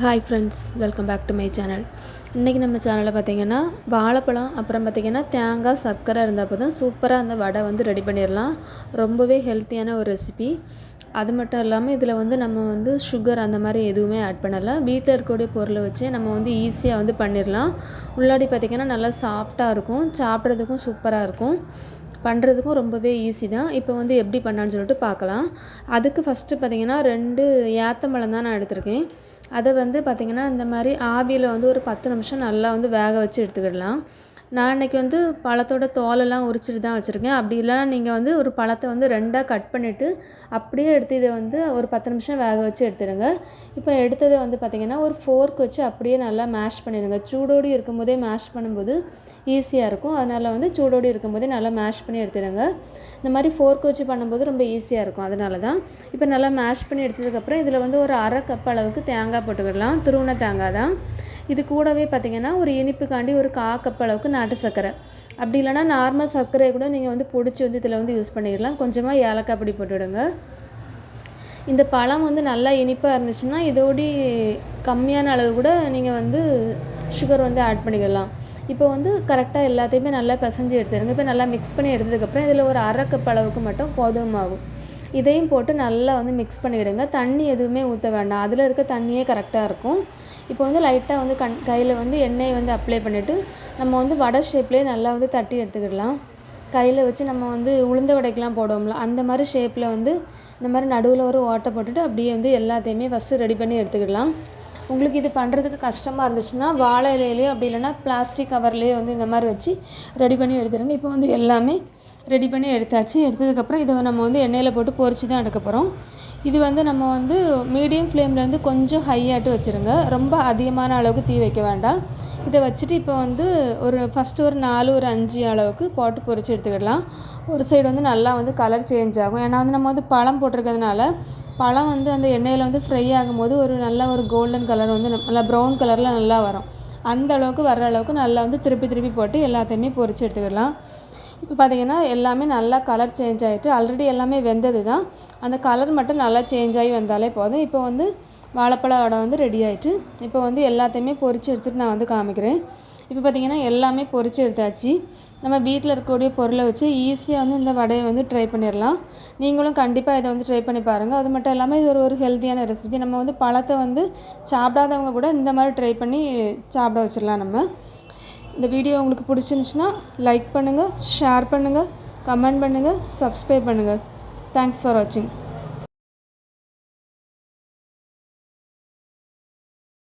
Hi friends, welcome back to my channel. இன்றைக்கி நம்ம சேனலில் பார்த்திங்கன்னா வாழைப்பழம், அப்புறம் பார்த்திங்கன்னா தேங்காய், சர்க்கரை இருந்தால் போதும் சூப்பராக அந்த வடை வந்து ரெடி பண்ணிடலாம். ரொம்பவே ஹெல்த்தியான ஒரு ரெசிபி. அது மட்டும் இல்லாமல் இதில் வந்து நம்ம வந்து சுகர் அந்த மாதிரி எதுவுமே ஆட் பண்ணலை. வீட்டில் இருக்கக்கூடிய பொருளை வச்சு நம்ம வந்து ஈஸியாக வந்து பண்ணிடலாம். உள்ளாடி பார்த்திங்கன்னா நல்லா சாஃப்டாக இருக்கும், சாப்பிட்றதுக்கும் சூப்பராக இருக்கும், பண்ணுறதுக்கும் ரொம்பவே ஈஸி தான். இப்போ வந்து எப்படி பண்ணான்னு சொல்லிட்டு பார்க்கலாம். அதுக்கு ஃபஸ்ட்டு பார்த்திங்கன்னா 2 ஏத்தம்பழம் தான் நான் எடுத்திருக்கேன். அதை வந்து பார்த்திங்கன்னா இந்த மாதிரி ஆவியில் வந்து ஒரு 10 நிமிஷம் நல்லா வந்து வேக வச்சு எடுத்துக்கிடலாம். நான் இன்றைக்கி வந்து பழத்தோட தோலெல்லாம் உரிச்சிட்டு தான் வச்சுருக்கேன். அப்படி இல்லைனா நீங்கள் வந்து ஒரு பழத்தை வந்து 2ஆக கட் பண்ணிவிட்டு அப்படியே எடுத்து இதை வந்து ஒரு 10 நிமிஷம் வேக வச்சு எடுத்துடுங்க. இப்போ எடுத்ததை வந்து பார்த்திங்கன்னா ஒரு ஃபோர்க் வச்சு அப்படியே நல்லா மேஷ் பண்ணிடுங்க. சூடோடு இருக்கும்போதே மேஷ் பண்ணும்போது ஈஸியாக இருக்கும். அதனால் வந்து சூடோடு இருக்கும்போதே நல்லா மேஷ் பண்ணி எடுத்துடுங்க. இந்த மாதிரி ஃபோர்க் வச்சு பண்ணும்போது ரொம்ப ஈஸியாக இருக்கும், அதனால தான். இப்போ நல்லா மேஷ் பண்ணி எடுத்ததுக்கப்புறம் இதில் வந்து ஒரு 1/2 கப் அளவுக்கு தேங்காய் போட்டுக்கிடலாம். துருவின தேங்காய் தான். இது கூடவே பார்த்திங்கன்னா ஒரு இனிப்புக்காண்டி ஒரு 1/4 கப் அளவுக்கு நாட்டு சர்க்கரை, அப்படி இல்லைனா நார்மல் சர்க்கரையை கூட நீங்கள் வந்து பொடிச்சு வந்து இதில் வந்து யூஸ் பண்ணிடலாம். கொஞ்சமாக ஏலக்காய் பொடி போட்டுவிடுங்க. இந்த பழம் வந்து நல்லா இனிப்பாக இருந்துச்சுன்னா இதோடி கம்மியான அளவு கூட நீங்கள் வந்து சுகர் வந்து ஆட் பண்ணிக்கலாம். இப்போ வந்து கரெக்டாக எல்லாத்தையுமே நல்லா பிசைஞ்சு எடுத்துடுங்க. இப்போ நல்லா மிக்ஸ் பண்ணி எடுத்ததுக்கப்புறம் இதில் ஒரு 1/2 கப் அளவுக்கு மட்டும் கோதுமை மாவு, இதையும் போட்டு நல்லா வந்து மிக்ஸ் பண்ணிவிடுங்க. தண்ணி எதுவுமே ஊற்ற வேண்டாம், அதில் இருக்க தண்ணியே கரெக்டாக இருக்கும். இப்போ வந்து லைட்டாக வந்து கையில் வந்து எண்ணெயை வந்து அப்ளை பண்ணிவிட்டு நம்ம வந்து வடை ஷேப்லேயே நல்லா வந்து தட்டி எடுத்துக்கிடலாம். கையில் வச்சு நம்ம வந்து உளுந்த வடைக்கெலாம் போடுவோம்ல, அந்த மாதிரி ஷேப்பில் வந்து இந்த மாதிரி நடுவில் ஒரு ஓட்டை போட்டுட்டு அப்படியே வந்து எல்லாத்தையுமே ஃபஸ்ட்டு ரெடி பண்ணி எடுத்துக்கிடலாம். உங்களுக்கு இது பண்ணுறதுக்கு கஷ்டமாக இருந்துச்சுன்னா வாழை இலையிலையோ அப்படி இல்லைனா பிளாஸ்டிக் கவர்லேயே வந்து இந்த மாதிரி வச்சு ரெடி பண்ணி எடுத்துடுங்க. இப்போ வந்து எல்லாமே ரெடி பண்ணி எடுத்தாச்சு. எடுத்ததுக்கப்புறம் இதை நம்ம வந்து எண்ணெயில் போட்டு பொரிச்சு தான் எடுக்க போகிறோம். இது வந்து நம்ம வந்து மீடியம் ஃப்ளேம்லேருந்து கொஞ்சம் ஹையாட்டு வச்சுருங்க. ரொம்ப அதிகமான அளவுக்கு தீ வைக்க வேண்டாம். இதை வச்சுட்டு இப்போ வந்து ஃபஸ்ட்டு ஒரு 4 ஒரு 5 அளவுக்கு போட்டு பொரிச்சு எடுத்துக்கிடலாம். ஒரு சைடு வந்து நல்லா வந்து கலர் சேஞ்ச் ஆகும். ஏன்னா வந்து நம்ம வந்து பழம் போட்டிருக்கிறதுனால பழம் வந்து அந்த எண்ணெயில் வந்து ஃப்ரை ஆகும்போது நல்ல ஒரு கோல்டன் கலர் வந்து நல்லா ப்ரௌன் கலரில் நல்லா வரும். அந்த அளவுக்கு வர்ற அளவுக்கு நல்லா வந்து திருப்பி போட்டு எல்லாத்தையுமே பொரிச்சு எடுத்துக்கிடலாம். இப்போ பார்த்திங்கன்னா எல்லாமே நல்லா கலர் சேஞ்ச் ஆகிட்டு, ஆல்ரெடி எல்லாமே வெந்தது தான், அந்த கலர் மட்டும் நல்லா சேஞ்ச் ஆகி வந்தாலே போதும். இப்போ வந்து வாழைப்பழ வடை வந்து ரெடி ஆகிட்டு, இப்போ வந்து எல்லாத்தையுமே பொரிச்சு எடுத்துகிட்டு நான் வந்து காமிக்கிறேன். இப்போ பார்த்திங்கன்னா எல்லாமே பொரிச்சு எடுத்தாச்சு. நம்ம வீட்டில் இருக்கக்கூடிய பொருளை வச்சு ஈஸியாக வந்து இந்த வடையை வந்து ட்ரை பண்ணிடலாம். நீங்களும் கண்டிப்பாக இதை வந்து ட்ரை பண்ணி பாருங்கள். அது மட்டும் இல்லாமல் இது ஒரு ஹெல்த்தியான ரெசிபி. நம்ம வந்து பழத்தை வந்து சாப்பிடாதவங்க கூட இந்த மாதிரி ட்ரை பண்ணி சாப்பிட வச்சிடலாம். நம்ம இந்த வீடியோ உங்களுக்கு பிடிச்சிருந்துச்சுன்னா லைக் பண்ணுங்கள், ஷேர் பண்ணுங்கள், கமெண்ட் பண்ணுங்கள், சப்ஸ்கிரைப் பண்ணுங்கள். தேங்க்ஸ் ஃபார் வாட்சிங்.